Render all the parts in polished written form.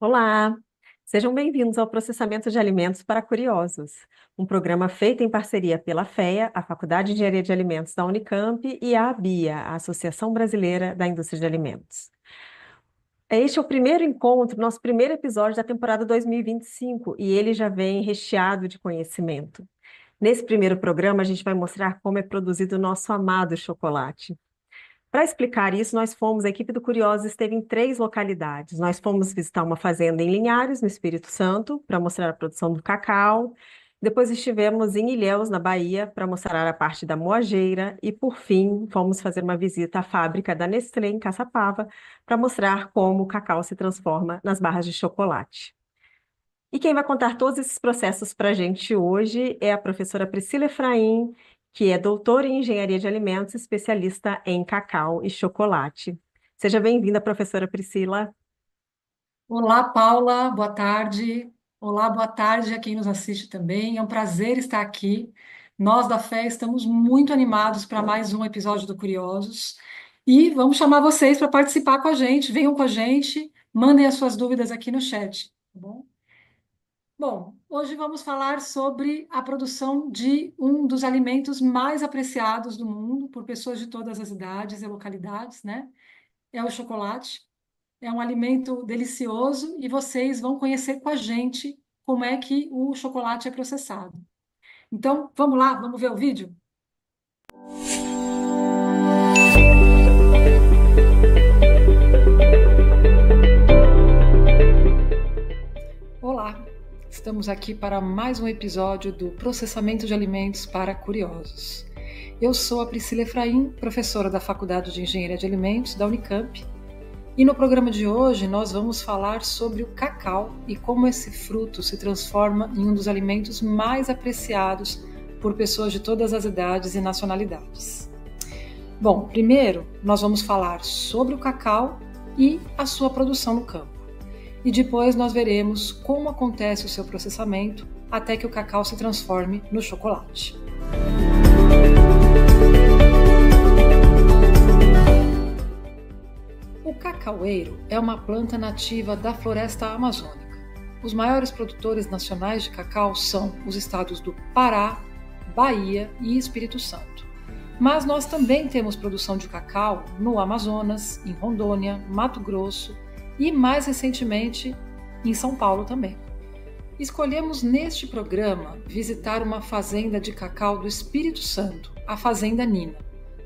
Olá, sejam bem-vindos ao Processamento de Alimentos para Curiosos, um programa feito em parceria pela FEA, a Faculdade de Engenharia de Alimentos da Unicamp, e a ABIA, a Associação Brasileira da Indústria de Alimentos. Este é o primeiro encontro, nosso primeiro episódio da temporada 2025, e ele já vem recheado de conhecimento. Nesse primeiro programa, a gente vai mostrar como é produzido o nosso amado chocolate. Para explicar isso, a equipe do Curiosos esteve em 3 localidades. Nós fomos visitar uma fazenda em Linhares, no Espírito Santo, para mostrar a produção do cacau. Depois estivemos em Ilhéus, na Bahia, para mostrar a parte da moageira. E, por fim, fomos fazer uma visita à fábrica da Nestlé, em Caçapava, para mostrar como o cacau se transforma nas barras de chocolate. E quem vai contar todos esses processos para a gente hoje é a professora Priscila Efraim, que é doutora em Engenharia de Alimentos, especialista em cacau e chocolate. Seja bem-vinda, professora Priscila. Olá, Paula, boa tarde. Olá, boa tarde a quem nos assiste também. É um prazer estar aqui. Nós da Fé estamos muito animados para mais um episódio do Curiosos e vamos chamar vocês para participar com a gente. Venham com a gente, mandem as suas dúvidas aqui no chat, tá bom? Bom, hoje vamos falar sobre a produção de um dos alimentos mais apreciados do mundo por pessoas de todas as idades e localidades, né? É o chocolate. É um alimento delicioso e vocês vão conhecer com a gente como é que o chocolate é processado. Então, vamos lá, vamos ver o vídeo? Olá, estamos aqui para mais um episódio do Processamento de Alimentos para Curiosos. Eu sou a Priscila Efraim, professora da Faculdade de Engenharia de Alimentos da Unicamp. E no programa de hoje nós vamos falar sobre o cacau e como esse fruto se transforma em um dos alimentos mais apreciados por pessoas de todas as idades e nacionalidades. Bom, primeiro nós vamos falar sobre o cacau e a sua produção no campo. E depois nós veremos como acontece o seu processamento até que o cacau se transforme no chocolate. O cacaueiro é uma planta nativa da floresta amazônica. Os maiores produtores nacionais de cacau são os estados do Pará, Bahia e Espírito Santo. Mas nós também temos produção de cacau no Amazonas, em Rondônia, Mato Grosso e, mais recentemente, em São Paulo também. Escolhemos neste programa visitar uma fazenda de cacau do Espírito Santo, a Fazenda Nina,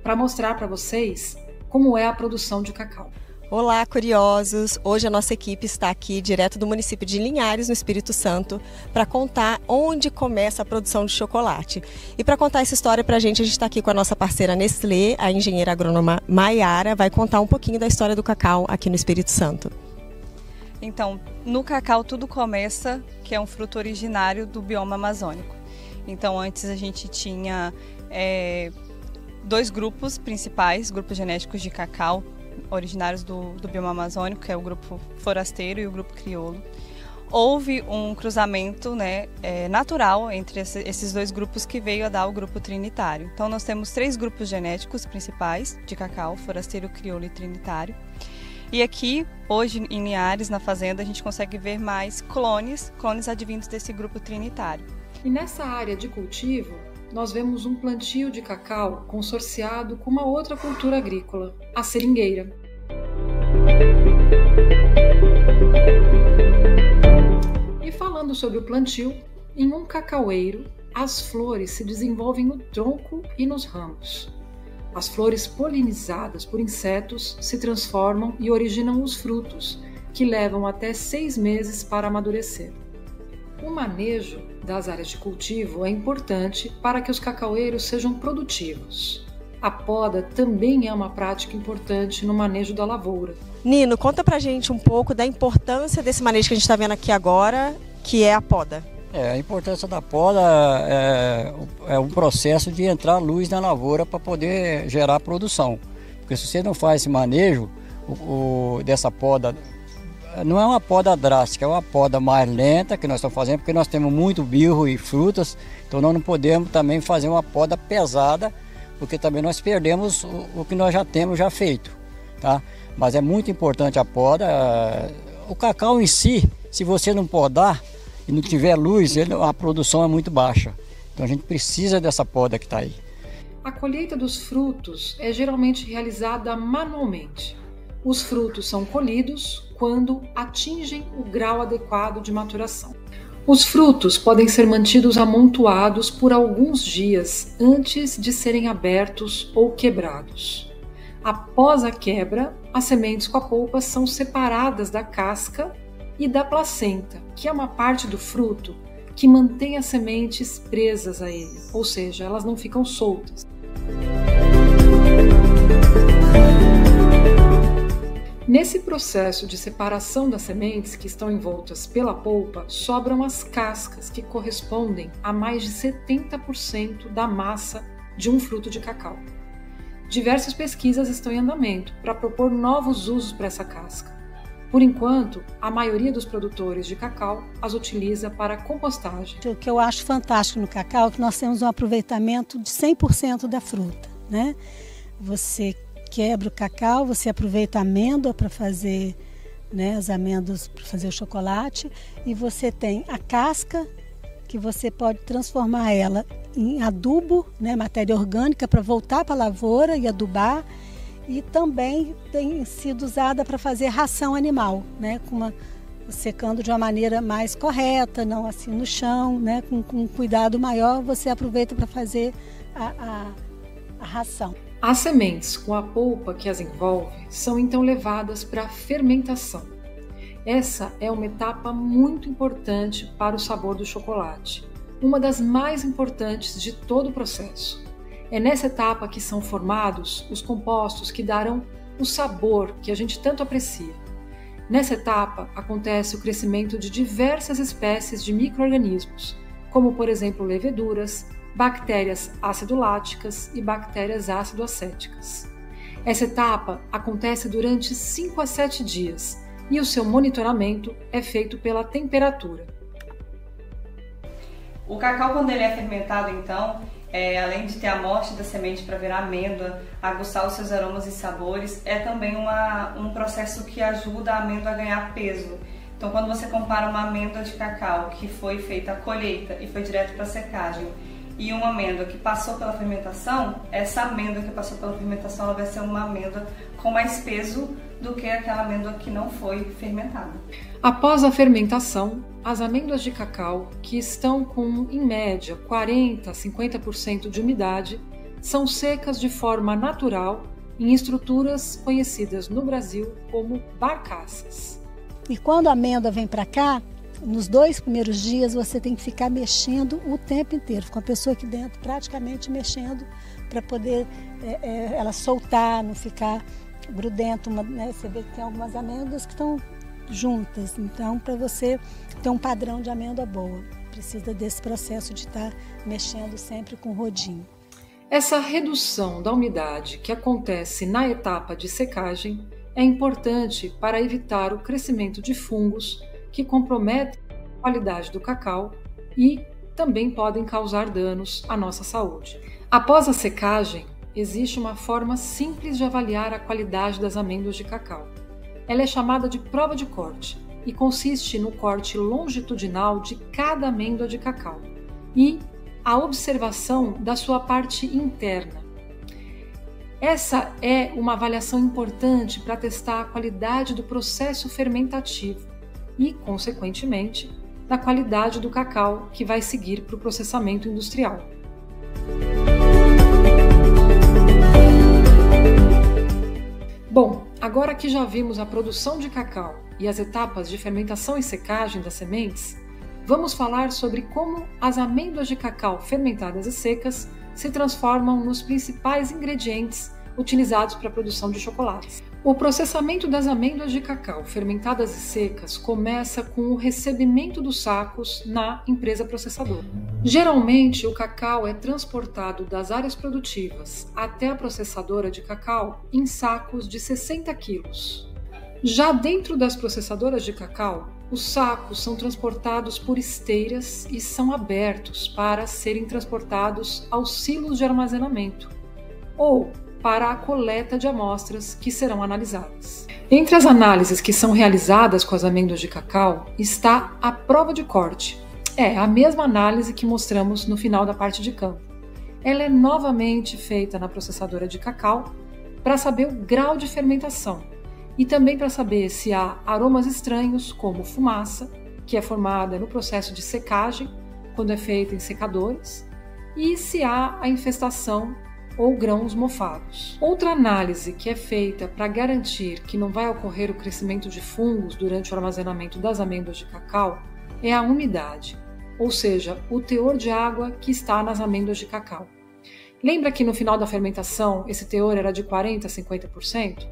para mostrar para vocês como é a produção de cacau. Olá, curiosos! Hoje a nossa equipe está aqui direto do município de Linhares, no Espírito Santo, para contar onde começa a produção de chocolate. E para contar essa história para a gente está aqui com a nossa parceira Nestlé, a engenheira agrônoma Maiara, vai contar um pouquinho da história do cacau aqui no Espírito Santo. Então, no cacau tudo começa, que é um fruto originário do bioma amazônico. Então, antes a gente tinha 2 grupos principais, grupos genéticos de cacau, originários do bioma amazônico, que é o grupo forasteiro e o grupo crioulo. Houve um cruzamento natural entre esses 2 grupos que veio a dar o grupo trinitário. Então nós temos 3 grupos genéticos principais de cacau, forasteiro, crioulo e trinitário. E aqui, hoje em Linhares, na fazenda, a gente consegue ver mais clones advindos desse grupo trinitário. E nessa área de cultivo, nós vemos um plantio de cacau consorciado com uma outra cultura agrícola, a seringueira. E falando sobre o plantio, em um cacaueiro, as flores se desenvolvem no tronco e nos ramos. As flores polinizadas por insetos se transformam e originam os frutos, que levam até 6 meses para amadurecer. O manejo das áreas de cultivo é importante para que os cacaueiros sejam produtivos. A poda também é uma prática importante no manejo da lavoura. Nino, conta pra gente um pouco da importância desse manejo que a gente está vendo aqui agora, que é a poda. A importância da poda é um processo de entrar luz na lavoura para poder gerar produção. Porque se você não faz esse manejo dessa poda, não é uma poda drástica, é uma poda mais lenta que nós estamos fazendo, porque nós temos muito birro e frutas, então nós não podemos também fazer uma poda pesada, porque também nós perdemos o que nós já temos já feito, tá? Mas é muito importante a poda. O cacau em si, Se você não podar e não tiver luz, a produção é muito baixa. Então a gente precisa dessa poda que está aí. A colheita dos frutos é geralmente realizada manualmente. Os frutos são colhidos quando atingem o grau adequado de maturação. Os frutos podem ser mantidos amontoados por alguns dias antes de serem abertos ou quebrados. Após a quebra, as sementes com a polpa são separadas da casca e da placenta, que é uma parte do fruto que mantém as sementes presas a ele, ou seja, elas não ficam soltas. Nesse processo de separação das sementes que estão envoltas pela polpa, sobram as cascas, que correspondem a mais de 70% da massa de um fruto de cacau. Diversas pesquisas estão em andamento para propor novos usos para essa casca. Por enquanto, a maioria dos produtores de cacau as utiliza para compostagem. O que eu acho fantástico no cacau é que nós temos um aproveitamento de 100% da fruta, né? Você quebra o cacau, você aproveita a amêndoa para fazer, né, as amêndoas para fazer o chocolate, e você tem a casca, que você pode transformar ela em adubo, né, matéria orgânica para voltar para a lavoura e adubar, e também tem sido usada para fazer ração animal, né, secando de uma maneira mais correta, não assim no chão, né, com um cuidado maior, você aproveita para fazer a ração. As sementes com a polpa que as envolve são então levadas para a fermentação. Essa é uma etapa muito importante para o sabor do chocolate, uma das mais importantes de todo o processo. É nessa etapa que são formados os compostos que darão o sabor que a gente tanto aprecia. Nessa etapa acontece o crescimento de diversas espécies de micro-organismos, como por exemplo leveduras, bactérias ácido-láticas e bactérias ácido-acéticas. Essa etapa acontece durante 5 a 7 dias e o seu monitoramento é feito pela temperatura. O cacau, quando ele é fermentado, então, além de ter a morte da semente para virar amêndoa, aguçar os seus aromas e sabores, é também um processo que ajuda a amêndoa a ganhar peso. Então, quando você compara uma amêndoa de cacau que foi feita a colheita e foi direto para a secagem, e uma amêndoa que passou pela fermentação, essa amêndoa que passou pela fermentação ela vai ser uma amêndoa com mais peso do que aquela amêndoa que não foi fermentada. Após a fermentação, as amêndoas de cacau, que estão com, em média, 40% a 50% de umidade, são secas de forma natural em estruturas conhecidas no Brasil como barcaças. E quando a amêndoa vem para cá, nos 2 primeiros dias você tem que ficar mexendo o tempo inteiro, com a pessoa aqui dentro praticamente mexendo para poder ela soltar, não ficar grudento, né? Você vê que tem algumas amêndoas que estão juntas, então para você ter um padrão de amêndoa boa, precisa desse processo de estar mexendo sempre com o rodinho. Essa redução da umidade que acontece na etapa de secagem é importante para evitar o crescimento de fungos que comprometem a qualidade do cacau e também podem causar danos à nossa saúde. Após a secagem, existe uma forma simples de avaliar a qualidade das amêndoas de cacau. Ela é chamada de prova de corte e consiste no corte longitudinal de cada amêndoa de cacau e a observação da sua parte interna. Essa é uma avaliação importante para testar a qualidade do processo fermentativo e, consequentemente, da qualidade do cacau que vai seguir para o processamento industrial. Bom, agora que já vimos a produção de cacau e as etapas de fermentação e secagem das sementes, vamos falar sobre como as amêndoas de cacau fermentadas e secas se transformam nos principais ingredientes utilizados para a produção de chocolates. O processamento das amêndoas de cacau fermentadas e secas começa com o recebimento dos sacos na empresa processadora. Geralmente, o cacau é transportado das áreas produtivas até a processadora de cacau em sacos de 60 quilos. Já dentro das processadoras de cacau, os sacos são transportados por esteiras e são abertos para serem transportados aos silos de armazenamento, ou para a coleta de amostras que serão analisadas. Entre as análises que são realizadas com as amêndoas de cacau está a prova de corte. É a mesma análise que mostramos no final da parte de campo. Ela é novamente feita na processadora de cacau para saber o grau de fermentação e também para saber se há aromas estranhos, como fumaça, que é formada no processo de secagem, quando é feita em secadores, e se há a infestação ou grãos mofados. Outra análise que é feita para garantir que não vai ocorrer o crescimento de fungos durante o armazenamento das amêndoas de cacau é a umidade, ou seja, o teor de água que está nas amêndoas de cacau. Lembra que no final da fermentação esse teor era de 40% a 50%?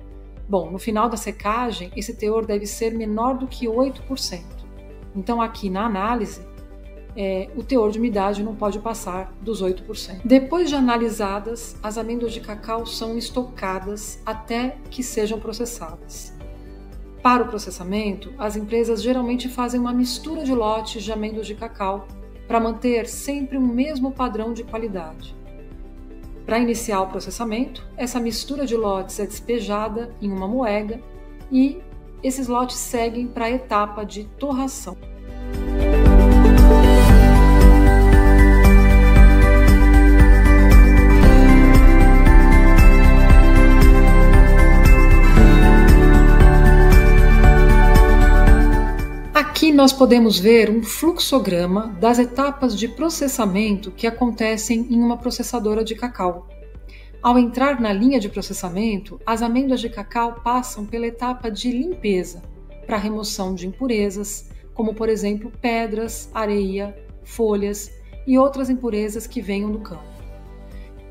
Bom, no final da secagem esse teor deve ser menor do que 8%. Então aqui na análise, o teor de umidade não pode passar dos 8%. Depois de analisadas, as amêndoas de cacau são estocadas até que sejam processadas. Para o processamento, as empresas geralmente fazem uma mistura de lotes de amêndoas de cacau para manter sempre o mesmo padrão de qualidade. Para iniciar o processamento, essa mistura de lotes é despejada em uma moega e esses lotes seguem para a etapa de torração. Aqui nós podemos ver um fluxograma das etapas de processamento que acontecem em uma processadora de cacau. Ao entrar na linha de processamento, as amêndoas de cacau passam pela etapa de limpeza, para a remoção de impurezas, como por exemplo pedras, areia, folhas e outras impurezas que venham do campo.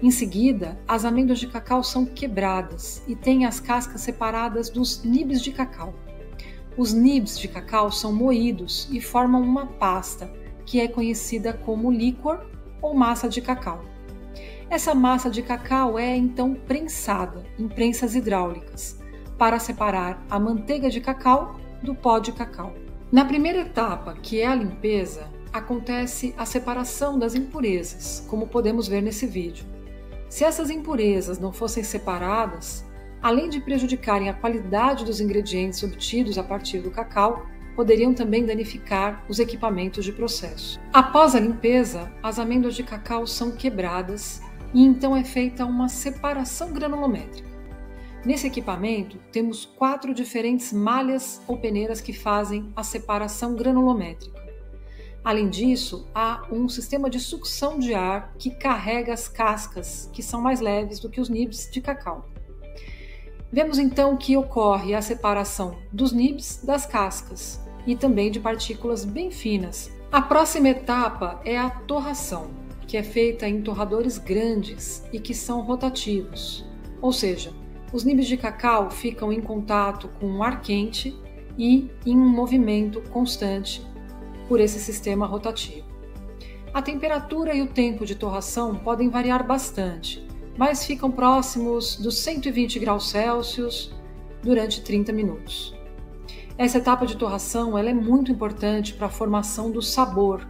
Em seguida, as amêndoas de cacau são quebradas e têm as cascas separadas dos nibs de cacau. Os nibs de cacau são moídos e formam uma pasta, que é conhecida como líquor ou massa de cacau. Essa massa de cacau é então prensada em prensas hidráulicas, para separar a manteiga de cacau do pó de cacau. Na primeira etapa, que é a limpeza, acontece a separação das impurezas, como podemos ver nesse vídeo. Se essas impurezas não fossem separadas, além de prejudicarem a qualidade dos ingredientes obtidos a partir do cacau, poderiam também danificar os equipamentos de processo. Após a limpeza, as amêndoas de cacau são quebradas e então é feita uma separação granulométrica. Nesse equipamento, temos 4 diferentes malhas ou peneiras que fazem a separação granulométrica. Além disso, há um sistema de sucção de ar que carrega as cascas, que são mais leves do que os nibs de cacau. Vemos então que ocorre a separação dos nibs das cascas e também de partículas bem finas. A próxima etapa é a torração, que é feita em torradores grandes e que são rotativos, ou seja, os nibs de cacau ficam em contato com o ar quente e em um movimento constante por esse sistema rotativo. A temperatura e o tempo de torração podem variar bastante, mas ficam próximos dos 120 graus Celsius durante 30 minutos. Essa etapa de torração ela é muito importante para a formação do sabor,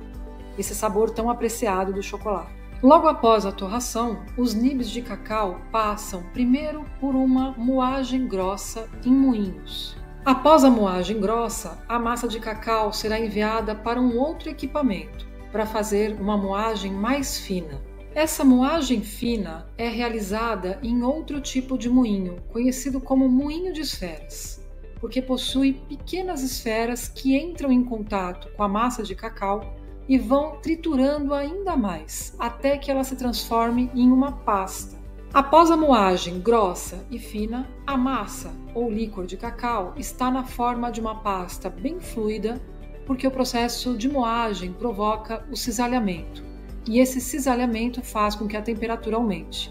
esse sabor tão apreciado do chocolate. Logo após a torração, os nibs de cacau passam primeiro por uma moagem grossa em moinhos. Após a moagem grossa, a massa de cacau será enviada para um outro equipamento para fazer uma moagem mais fina. Essa moagem fina é realizada em outro tipo de moinho, conhecido como moinho de esferas, porque possui pequenas esferas que entram em contato com a massa de cacau e vão triturando ainda mais, até que ela se transforme em uma pasta. Após a moagem grossa e fina, a massa ou líquor de cacau está na forma de uma pasta bem fluida, porque o processo de moagem provoca o cisalhamento, e esse cisalhamento faz com que a temperatura aumente.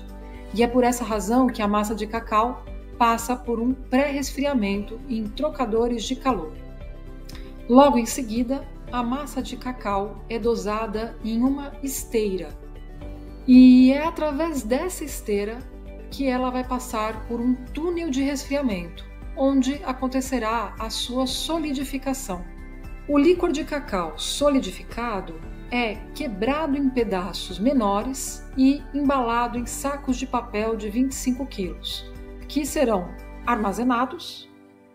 E é por essa razão que a massa de cacau passa por um pré-resfriamento em trocadores de calor. Logo em seguida, a massa de cacau é dosada em uma esteira, e é através dessa esteira que ela vai passar por um túnel de resfriamento, onde acontecerá a sua solidificação. O líquor de cacau solidificado é quebrado em pedaços menores e embalado em sacos de papel de 25 quilos, que serão armazenados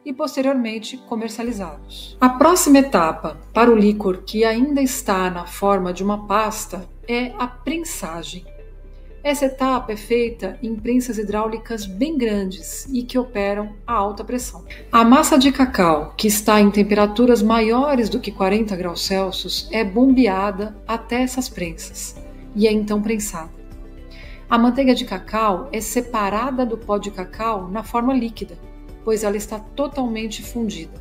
e posteriormente comercializados. A próxima etapa para o líquor que ainda está na forma de uma pasta é a prensagem. Essa etapa é feita em prensas hidráulicas bem grandes e que operam a alta pressão. A massa de cacau, que está em temperaturas maiores do que 40 graus Celsius, é bombeada até essas prensas e é então prensada. A manteiga de cacau é separada do pó de cacau na forma líquida, pois ela está totalmente fundida.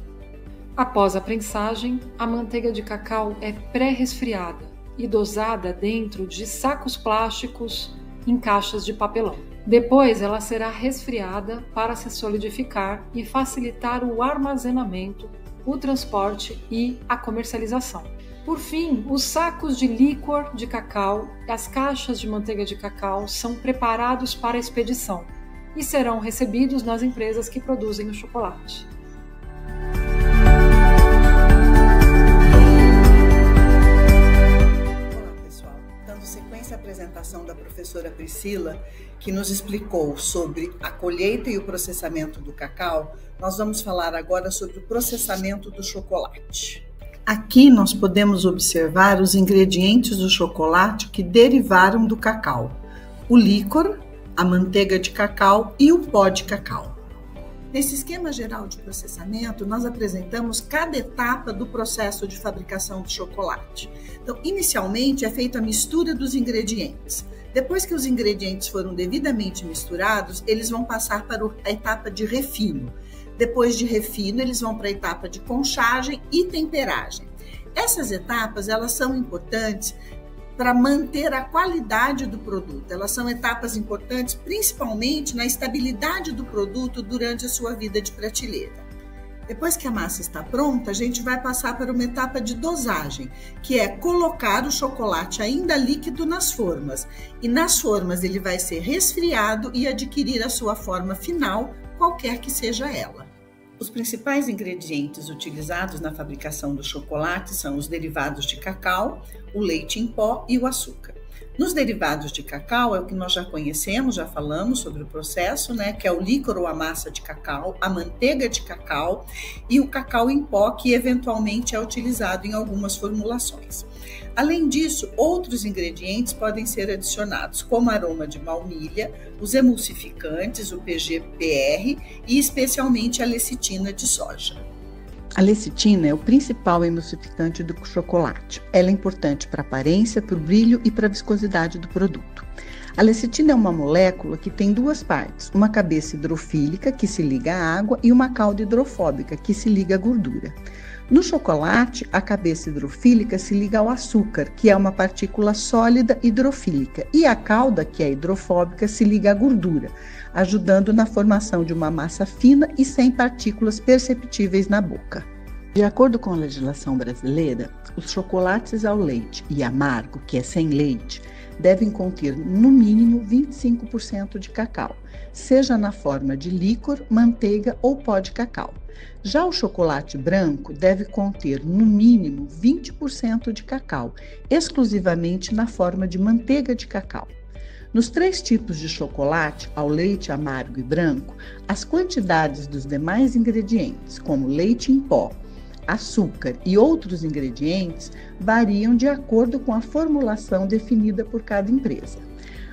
Após a prensagem, a manteiga de cacau é pré-resfriada e dosada dentro de sacos plásticos em caixas de papelão. Depois ela será resfriada para se solidificar e facilitar o armazenamento, o transporte e a comercialização. Por fim, os sacos de líquor de cacau e as caixas de manteiga de cacau são preparados para a expedição e serão recebidos nas empresas que produzem o chocolate. A apresentação da professora Priscila, que nos explicou sobre a colheita e o processamento do cacau, nós vamos falar agora sobre o processamento do chocolate. Aqui nós podemos observar os ingredientes do chocolate que derivaram do cacau: o líquor, a manteiga de cacau e o pó de cacau. Nesse esquema geral de processamento, nós apresentamos cada etapa do processo de fabricação do chocolate. Então, inicialmente é feita a mistura dos ingredientes. Depois que os ingredientes foram devidamente misturados, eles vão passar para a etapa de refino. Depois de refino, eles vão para a etapa de conchagem e temperagem. Essas etapas, elas são importantes para manter a qualidade do produto. Elas são etapas importantes, principalmente na estabilidade do produto durante a sua vida de prateleira. Depois que a massa está pronta, a gente vai passar para uma etapa de dosagem, que é colocar o chocolate ainda líquido nas formas. E nas formas ele vai ser resfriado e adquirir a sua forma final, qualquer que seja ela. Os principais ingredientes utilizados na fabricação do chocolate são os derivados de cacau, o leite em pó e o açúcar. Nos derivados de cacau é o que nós já conhecemos, já falamos sobre o processo, que é o líquor ou a massa de cacau, a manteiga de cacau e o cacau em pó, que eventualmente é utilizado em algumas formulações. Além disso, outros ingredientes podem ser adicionados, como aroma de baunilha, os emulsificantes, o PGPR e especialmente a lecitina de soja. A lecitina é o principal emulsificante do chocolate. Ela é importante para a aparência, para o brilho e para a viscosidade do produto. A lecitina é uma molécula que tem duas partes, uma cabeça hidrofílica, que se liga à água, e uma cauda hidrofóbica, que se liga à gordura. No chocolate, a cabeça hidrofílica se liga ao açúcar, que é uma partícula sólida hidrofílica, e a cauda, que é hidrofóbica, se liga à gordura, ajudando na formação de uma massa fina e sem partículas perceptíveis na boca. De acordo com a legislação brasileira, os chocolates ao leite e amargo, que é sem leite, devem conter no mínimo 25% de cacau, seja na forma de líquor, manteiga ou pó de cacau. Já o chocolate branco deve conter no mínimo 20% de cacau, exclusivamente na forma de manteiga de cacau. Nos três tipos de chocolate, ao leite amargo e branco, as quantidades dos demais ingredientes, como leite em pó, açúcar e outros ingredientes, variam de acordo com a formulação definida por cada empresa.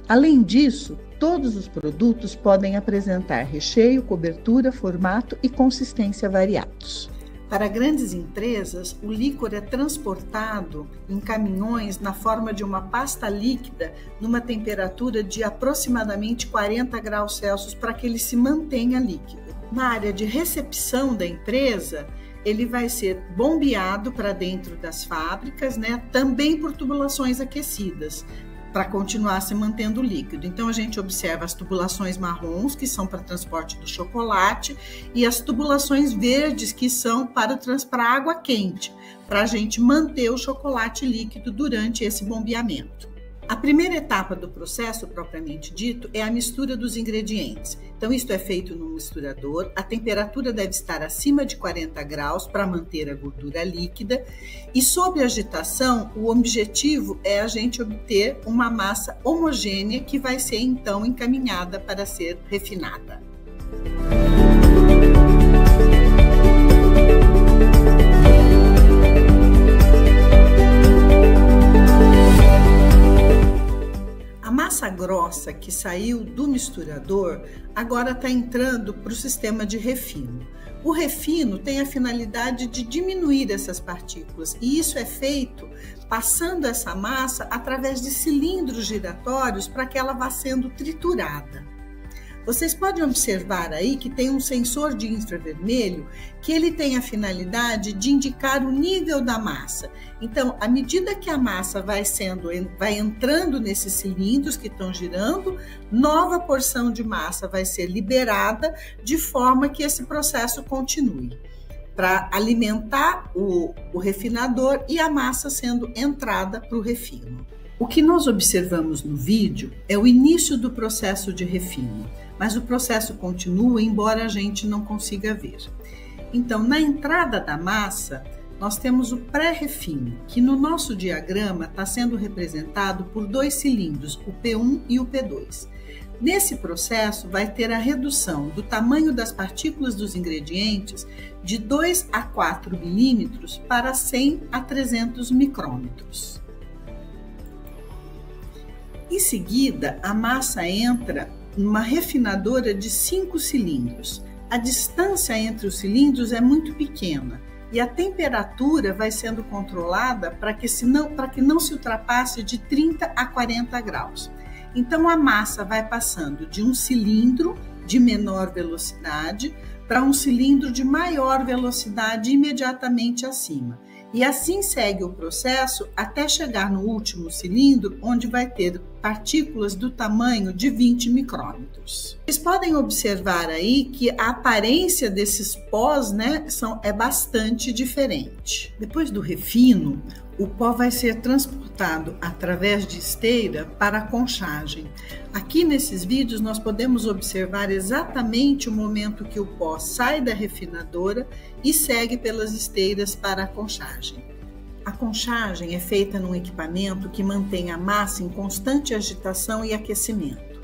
Além disso, todos os produtos podem apresentar recheio, cobertura, formato e consistência variados. Para grandes empresas, o líquor é transportado em caminhões na forma de uma pasta líquida numa temperatura de aproximadamente 40 graus Celsius para que ele se mantenha líquido. Na área de recepção da empresa, ele vai ser bombeado para dentro das fábricas, também por tubulações aquecidas, para continuar se mantendo líquido. Então, a gente observa as tubulações marrons, que são para transporte do chocolate, e as tubulações verdes, que são para água quente, para a gente manter o chocolate líquido durante esse bombeamento. A primeira etapa do processo, propriamente dito, é a mistura dos ingredientes. Então, isto é feito no misturador, a temperatura deve estar acima de 40 graus para manter a gordura líquida e, sob agitação, o objetivo é a gente obter uma massa homogênea que vai ser, então, encaminhada para ser refinada. A massa grossa que saiu do misturador agora está entrando para o sistema de refino. O refino tem a finalidade de diminuir essas partículas e isso é feito passando essa massa através de cilindros giratórios para que ela vá sendo triturada. Vocês podem observar aí que tem um sensor de infravermelho que ele tem a finalidade de indicar o nível da massa. Então, à medida que a massa vai entrando nesses cilindros que estão girando, nova porção de massa vai ser liberada de forma que esse processo continue, para alimentar o refinador e a massa sendo entrada para o refino. O que nós observamos no vídeo é o início do processo de refino, mas o processo continua, embora a gente não consiga ver. Então, na entrada da massa, nós temos o pré-refino, que no nosso diagrama está sendo representado por dois cilindros, o P1 e o P2. Nesse processo, vai ter a redução do tamanho das partículas dos ingredientes de 2 a 4 milímetros para 100 a 300 micrômetros. Em seguida, a massa entra numa refinadora de 5 cilindros. A distância entre os cilindros é muito pequena e a temperatura vai sendo controlada para que não se ultrapasse de 30 a 40 graus. Então, a massa vai passando de um cilindro de menor velocidade para um cilindro de maior velocidade imediatamente acima. E assim segue o processo até chegar no último cilindro, onde vai ter partículas do tamanho de 20 micrômetros. Vocês podem observar aí que a aparência desses pós, é bastante diferente. Depois do refino, o pó vai ser transportado através de esteira para a conchagem. Aqui nesses vídeos nós podemos observar exatamente o momento que o pó sai da refinadora e segue pelas esteiras para a conchagem. A conchagem é feita num equipamento que mantém a massa em constante agitação e aquecimento.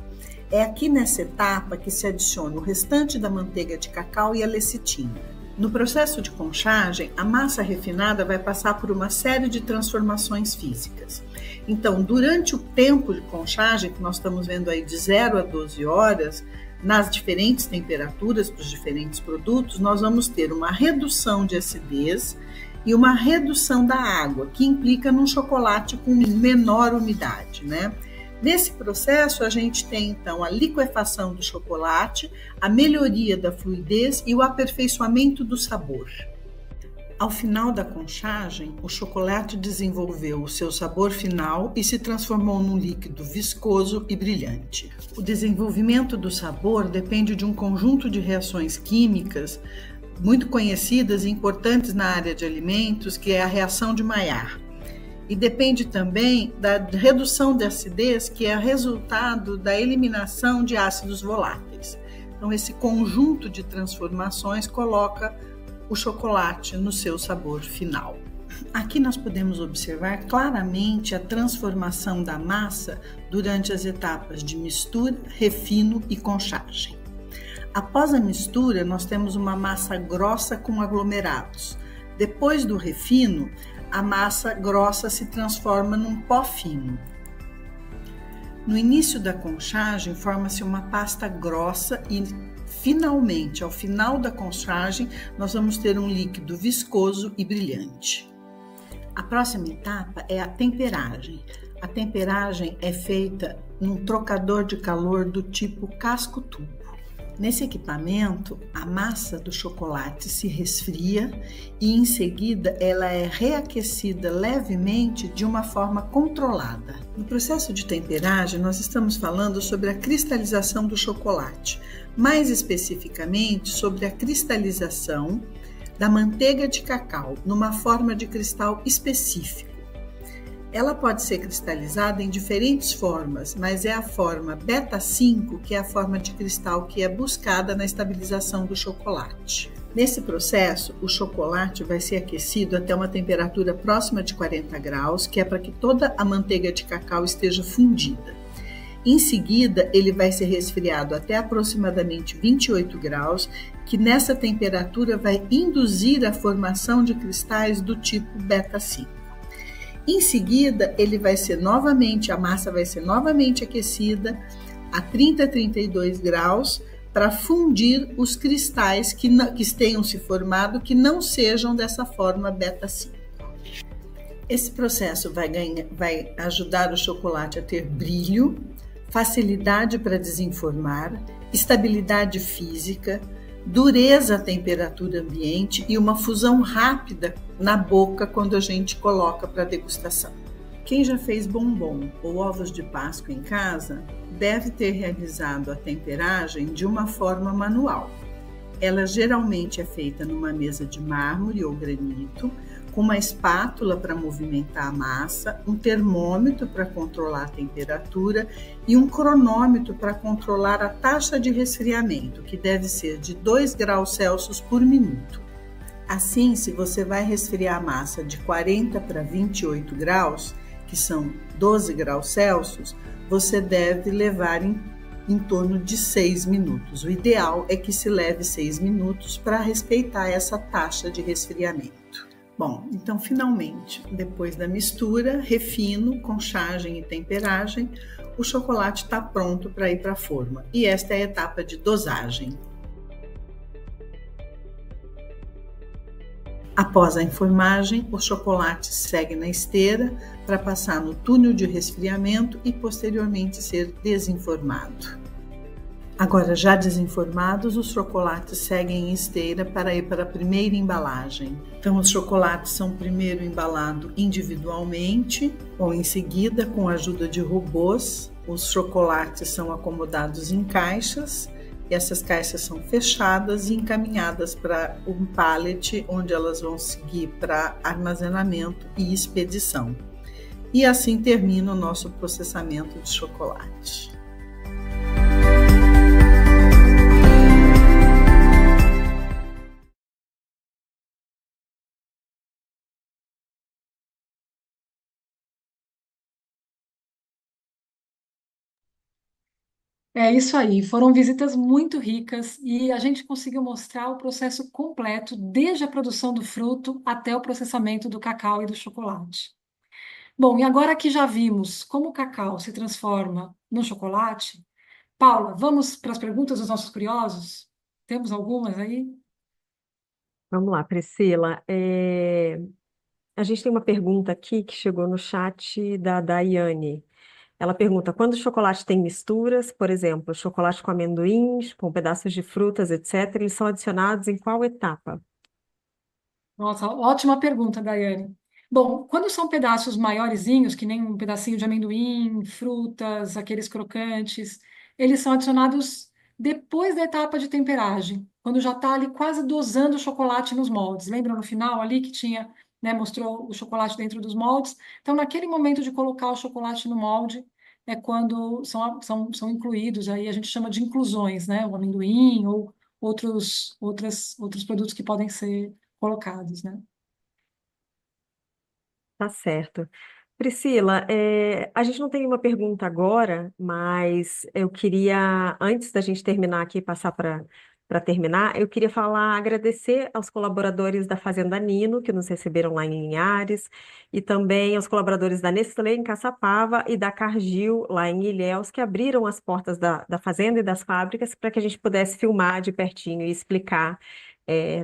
É aqui nessa etapa que se adiciona o restante da manteiga de cacau e a lecitina. No processo de conchagem, a massa refinada vai passar por uma série de transformações físicas. Então, durante o tempo de conchagem, que nós estamos vendo aí de 0 a 12 horas, nas diferentes temperaturas para os diferentes produtos, nós vamos ter uma redução de acidez e uma redução da água, que implica num chocolate com menor umidade, Nesse processo, a gente tem, então, a liquefação do chocolate, a melhoria da fluidez e o aperfeiçoamento do sabor. Ao final da conchagem, o chocolate desenvolveu o seu sabor final e se transformou num líquido viscoso e brilhante. O desenvolvimento do sabor depende de um conjunto de reações químicas muito conhecidas e importantes na área de alimentos, que é a reação de Maillard. E depende também da redução de acidez, que é resultado da eliminação de ácidos voláteis. Então, esse conjunto de transformações coloca o chocolate no seu sabor final. Aqui nós podemos observar claramente a transformação da massa durante as etapas de mistura, refino e conchagem. Após a mistura, nós temos uma massa grossa com aglomerados. Depois do refino, a massa grossa se transforma num pó fino. No início da conchagem, forma-se uma pasta grossa e, finalmente, ao final da conchagem, nós vamos ter um líquido viscoso e brilhante. A próxima etapa é a temperagem. A temperagem é feita num trocador de calor do tipo casco-tubo. Nesse equipamento, a massa do chocolate se resfria e, em seguida, ela é reaquecida levemente de uma forma controlada. No processo de temperagem, nós estamos falando sobre a cristalização do chocolate, mais especificamente sobre a cristalização da manteiga de cacau numa forma de cristal específico. Ela pode ser cristalizada em diferentes formas, mas é a forma beta 5, que é a forma de cristal que é buscada na estabilização do chocolate. Nesse processo, o chocolate vai ser aquecido até uma temperatura próxima de 40 graus, que é para que toda a manteiga de cacau esteja fundida. Em seguida, ele vai ser resfriado até aproximadamente 28 graus, que nessa temperatura vai induzir a formação de cristais do tipo beta 5. Em seguida, a massa vai ser novamente aquecida a 30 a 32 graus para fundir os cristais que tenham se formado, que não sejam dessa forma beta 5. Esse processo vai ajudar o chocolate a ter brilho, facilidade para desenformar, estabilidade física, dureza à temperatura ambiente e uma fusão rápida na boca quando a gente coloca para degustação. Quem já fez bombom ou ovos de Páscoa em casa deve ter realizado a temperagem de uma forma manual. Ela geralmente é feita numa mesa de mármore ou granito, com uma espátula para movimentar a massa, um termômetro para controlar a temperatura e um cronômetro para controlar a taxa de resfriamento, que deve ser de 2 graus Celsius por minuto. Assim, se você vai resfriar a massa de 40 para 28 graus, que são 12 graus Celsius, você deve levar em torno de 6 minutos. O ideal é que se leve 6 minutos para respeitar essa taxa de resfriamento. Bom, então finalmente, depois da mistura, refino, conchagem e temperagem, o chocolate está pronto para ir para a forma. E esta é a etapa de dosagem. Após a enformagem, o chocolate segue na esteira para passar no túnel de resfriamento e posteriormente ser desenformado. Agora, já desenformados, os chocolates seguem em esteira para ir para a primeira embalagem. Então, os chocolates são primeiro embalados individualmente ou em seguida, com a ajuda de robôs, os chocolates são acomodados em caixas e essas caixas são fechadas e encaminhadas para um pallet, onde elas vão seguir para armazenamento e expedição. E assim termina o nosso processamento de chocolate. É isso aí, foram visitas muito ricas e a gente conseguiu mostrar o processo completo, desde a produção do fruto até o processamento do cacau e do chocolate. Bom, e agora que já vimos como o cacau se transforma no chocolate, Paula, vamos para as perguntas dos nossos curiosos? Temos algumas aí? Vamos lá, Priscila. A gente tem uma pergunta aqui que chegou no chat da Daiane. Ela pergunta: quando o chocolate tem misturas, por exemplo, chocolate com amendoins, com pedaços de frutas, etc., eles são adicionados em qual etapa? Nossa, ótima pergunta, Daiane. Bom, quando são pedaços maiorzinhos, que nem um pedacinho de amendoim, frutas, aqueles crocantes, eles são adicionados depois da etapa de temperagem, quando já está ali quase dosando o chocolate nos moldes. Lembra no final ali que tinha, né, mostrou o chocolate dentro dos moldes? Então, naquele momento de colocar o chocolate no molde, é quando são incluídos, aí a gente chama de inclusões, né? O amendoim ou outros produtos que podem ser colocados, né? Tá certo. Priscila, a gente não tem uma pergunta agora, mas eu queria, antes da gente terminar aqui, passar para terminar, eu queria agradecer aos colaboradores da Fazenda Nino, que nos receberam lá em Linhares, e também aos colaboradores da Nestlé em Caçapava e da Cargill, lá em Ilhéus, que abriram as portas da fazenda e das fábricas para que a gente pudesse filmar de pertinho e explicar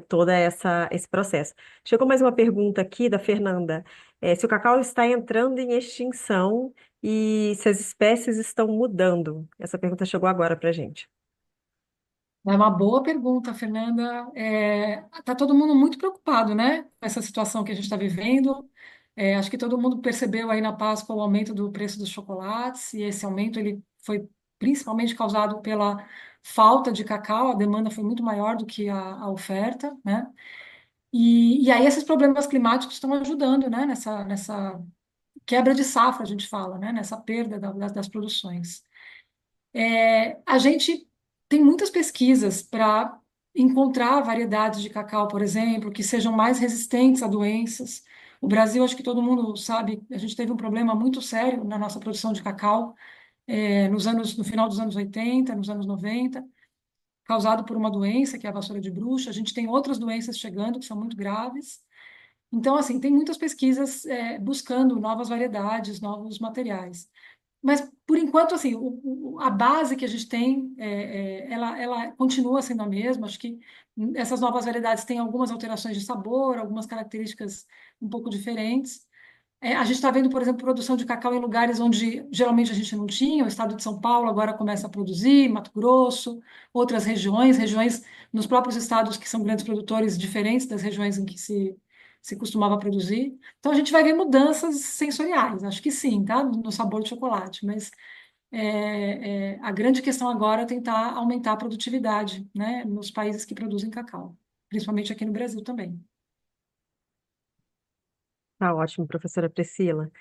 todo esse processo. Chegou mais uma pergunta aqui da Fernanda. Se o cacau está entrando em extinção e se as espécies estão mudando? Essa pergunta chegou agora para a gente. É uma boa pergunta, Fernanda. Tá todo mundo muito preocupado, né, com essa situação que a gente está vivendo. Acho que todo mundo percebeu aí na Páscoa o aumento do preço dos chocolates, e esse aumento ele foi principalmente causado pela falta de cacau, a demanda foi muito maior do que a oferta, né? E aí esses problemas climáticos estão ajudando, né, nessa quebra de safra, a gente fala, né, nessa perda das produções. A gente tem muitas pesquisas para encontrar variedades de cacau, por exemplo, que sejam mais resistentes a doenças. O Brasil, acho que todo mundo sabe, a gente teve um problema muito sério na nossa produção de cacau, no final dos anos 80, nos anos 90, causado por uma doença, que é a vassoura de bruxa. A gente tem outras doenças chegando que são muito graves. Então, assim, tem muitas pesquisas buscando novas variedades, novos materiais. Mas, por enquanto, assim, a base que a gente tem, ela continua sendo a mesma. Acho que essas novas variedades têm algumas alterações de sabor, algumas características um pouco diferentes. A gente está vendo, por exemplo, produção de cacau em lugares onde geralmente a gente não tinha. O estado de São Paulo agora começa a produzir, Mato Grosso, outras regiões nos próprios estados que são grandes produtores, diferentes das regiões em que se costumava produzir. Então a gente vai ver mudanças sensoriais, acho que sim, tá? No sabor de chocolate, mas a grande questão agora é tentar aumentar a produtividade, né, nos países que produzem cacau, principalmente aqui no Brasil também. Tá ótimo, professora Priscila.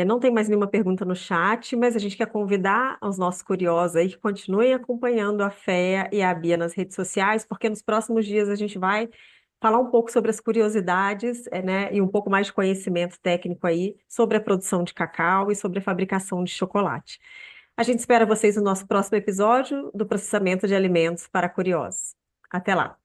Não tem mais nenhuma pergunta no chat, mas a gente quer convidar os nossos curiosos aí que continuem acompanhando a FEA e a Bia nas redes sociais, porque nos próximos dias a gente vai falar um pouco sobre as curiosidades, né, e um pouco mais de conhecimento técnico aí sobre a produção de cacau e sobre a fabricação de chocolate. A gente espera vocês no nosso próximo episódio do processamento de alimentos para curiosos. Até lá!